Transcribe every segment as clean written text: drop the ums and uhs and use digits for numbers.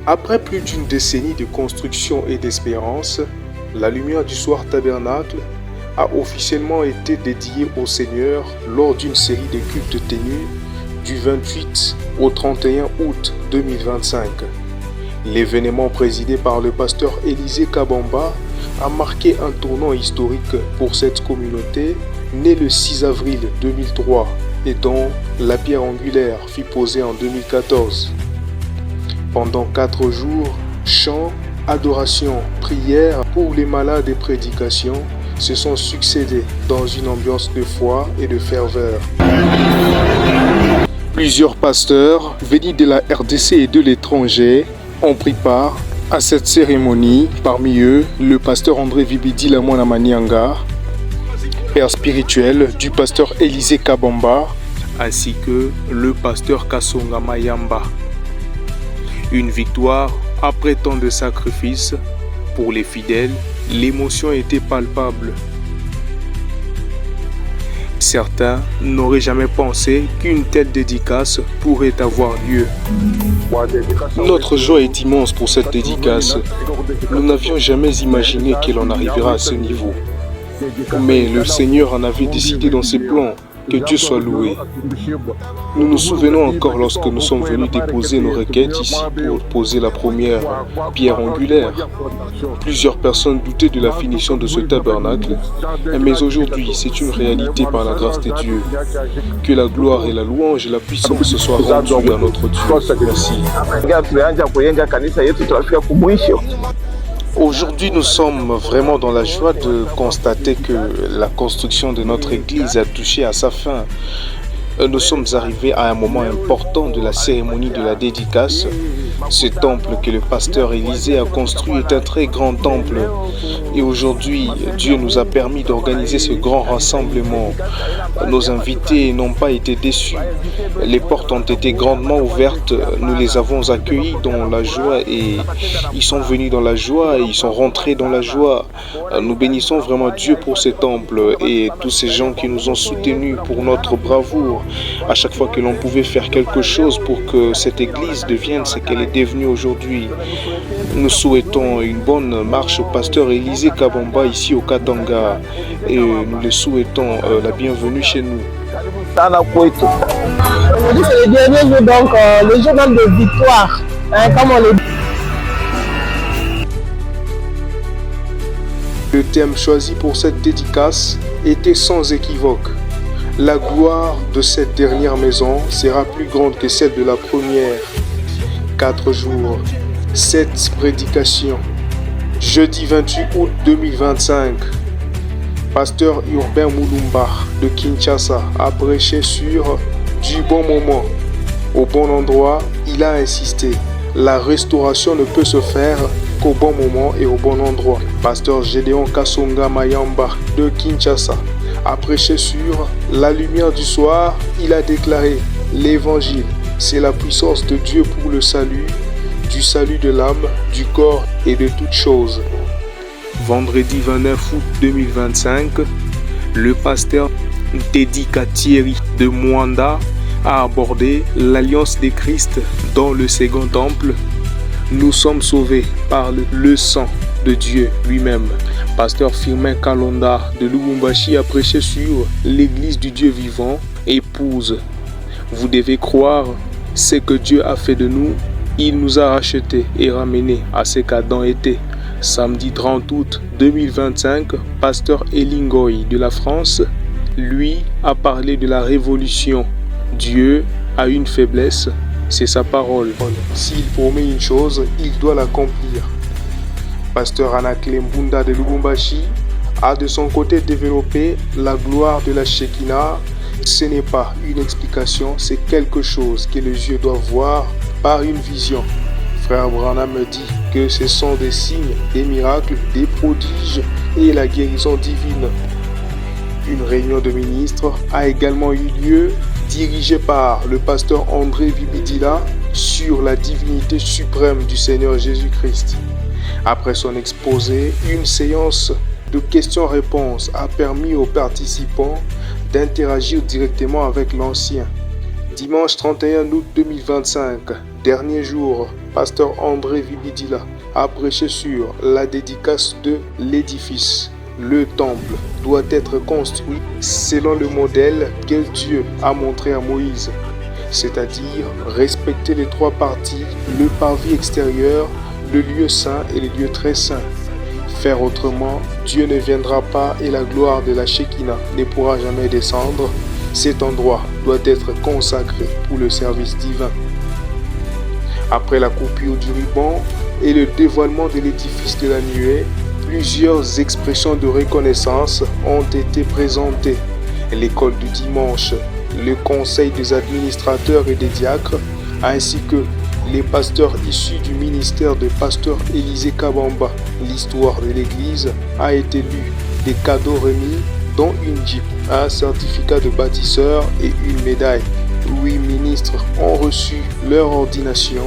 Après plus d'une décennie de construction et d'espérance, la lumière du soir tabernacle a officiellement été dédiée au Seigneur lors d'une série de cultes tenus du 28 au 31 août 2025. L'événement présidé par le pasteur Élisée Kabamba a marqué un tournant historique pour cette communauté née le 6 avril 2003 et dont la pierre angulaire fut posée en 2014. Pendant 4 jours, chants, adoration, prières pour les malades et prédications se sont succédés dans une ambiance de foi et de ferveur. Plusieurs pasteurs venus de la RDC et de l'étranger ont pris part à cette cérémonie. Parmi eux, le pasteur André Vibidi Lamwana Manianga, père spirituel du pasteur Élisée Kabamba, ainsi que le pasteur Kasonga Mayamba. Une victoire après tant de sacrifices. Pour les fidèles, l'émotion était palpable. Certains n'auraient jamais pensé qu'une telle dédicace pourrait avoir lieu. Notre joie est immense pour cette dédicace. Nous n'avions jamais imaginé qu'elle en arrivera à ce niveau. Mais le Seigneur en avait décidé dans ses plans. Que Dieu soit loué. Nous nous souvenons encore lorsque nous sommes venus déposer nos requêtes ici pour poser la première pierre angulaire. Plusieurs personnes doutaient de la finition de ce tabernacle, mais aujourd'hui c'est une réalité par la grâce de Dieu. Que la gloire et la louange et la puissance soient rendues à notre Dieu. Merci. Aujourd'hui, nous sommes vraiment dans la joie de constater que la construction de notre église a touché à sa fin. Nous sommes arrivés à un moment important de la cérémonie de la dédicace. Ce temple que le pasteur Élisée a construit est un très grand temple. Et aujourd'hui, Dieu nous a permis d'organiser ce grand rassemblement. Nos invités n'ont pas été déçus. Les portes ont été grandement ouvertes. Nous les avons accueillis dans la joie et ils sont venus dans la joie et ils sont rentrés dans la joie. Nous bénissons vraiment Dieu pour ce temple et tous ces gens qui nous ont soutenus pour notre bravoure. À chaque fois que l'on pouvait faire quelque chose pour que cette église devienne ce qu'elle est devenue aujourd'hui. Nous souhaitons une bonne marche au pasteur Élisée Kabamba ici au Katanga et nous le souhaitons la bienvenue chez nous. Aujourd'hui c'est le dernier jour, donc le jour même de victoire, comme on le dit. Le thème choisi pour cette dédicace était sans équivoque. La gloire de cette dernière maison sera plus grande que celle de la première. 4 jours, 7 prédications. Jeudi 28 août 2025, pasteur Urbain Moulumba de Kinshasa a prêché sur du bon moment. Au bon endroit, il a insisté. La restauration ne peut se faire qu'au bon moment et au bon endroit. Pasteur Gédéon Kasonga Mayamba de Kinshasa a prêché sur la lumière du soir. Il a déclaré l'évangile, c'est la puissance de Dieu pour le salut, du salut de l'âme, du corps et de toutes choses. Vendredi 29 août 2025, le pasteur Dédica Thierry de Mwanda a abordé l'alliance des Christ dans le second temple. Nous sommes sauvés par le sang de Dieu lui-même. Pasteur Firmin Kalonda de Lubumbashi a prêché sur l'église du Dieu vivant, épouse. Vous devez croire ce que Dieu a fait de nous. Il nous a rachetés et ramenés à ce qu'Adam était. Samedi 30 août 2025, pasteur Elingoy de la France, lui, a parlé de la révolution. Dieu a une faiblesse, c'est sa parole. S'il promet une chose, il doit l'accomplir. Pasteur Anakle Mbunda de Lubumbashi a de son côté développé la gloire de la Shekinah. Ce n'est pas une explication, c'est quelque chose que les yeux doivent voir par une vision. Frère Branham me dit que ce sont des signes, des miracles, des prodiges et la guérison divine. Une réunion de ministres a également eu lieu, dirigée par le pasteur André Vibidila, sur la divinité suprême du Seigneur Jésus-Christ. Après son exposé, une séance de questions-réponses a permis aux participants d'interagir directement avec l'Ancien. Dimanche 31 août 2025, dernier jour, pasteur André Vibidila a prêché sur la dédicace de l'édifice. Le temple doit être construit selon le modèle que Dieu a montré à Moïse, c'est-à-dire respecter les trois parties, le parvis extérieur, le lieu saint et le lieu très saint. Faire autrement, Dieu ne viendra pas et la gloire de la Shekinah ne pourra jamais descendre. Cet endroit doit être consacré pour le service divin. Après la coupure du ruban et le dévoilement de l'édifice de la nuée, plusieurs expressions de reconnaissance ont été présentées. L'école du dimanche, le conseil des administrateurs et des diacres, ainsi que les pasteurs issus du ministère de pasteur Élisée Kabamba. L'histoire de l'église a été lue, des cadeaux remis, dont une Jeep, un certificat de bâtisseur et une médaille. 8 ministres ont reçu leur ordination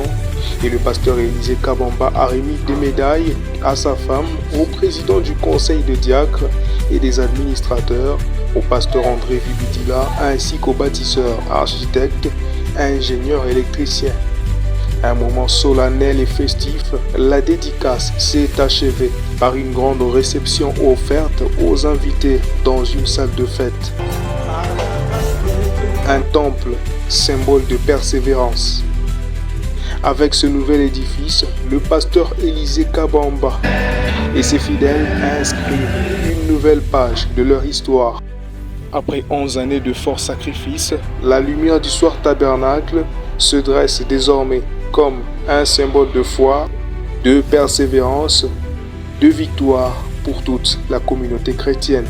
et le pasteur Élisée Kabamba a remis des médailles à sa femme, au président du conseil de diacres et des administrateurs, au pasteur André Vibidila ainsi qu'aux bâtisseurs, architectes, ingénieurs électriciens. Un moment solennel et festif, la dédicace s'est achevée par une grande réception offerte aux invités dans une salle de fête. Un temple, symbole de persévérance. Avec ce nouvel édifice, le pasteur Élisée Kabamba et ses fidèles inscrivent une nouvelle page de leur histoire. Après 11 années de forts sacrifices, la lumière du soir tabernacle se dresse désormais comme un symbole de foi, de persévérance, de victoire pour toute la communauté chrétienne.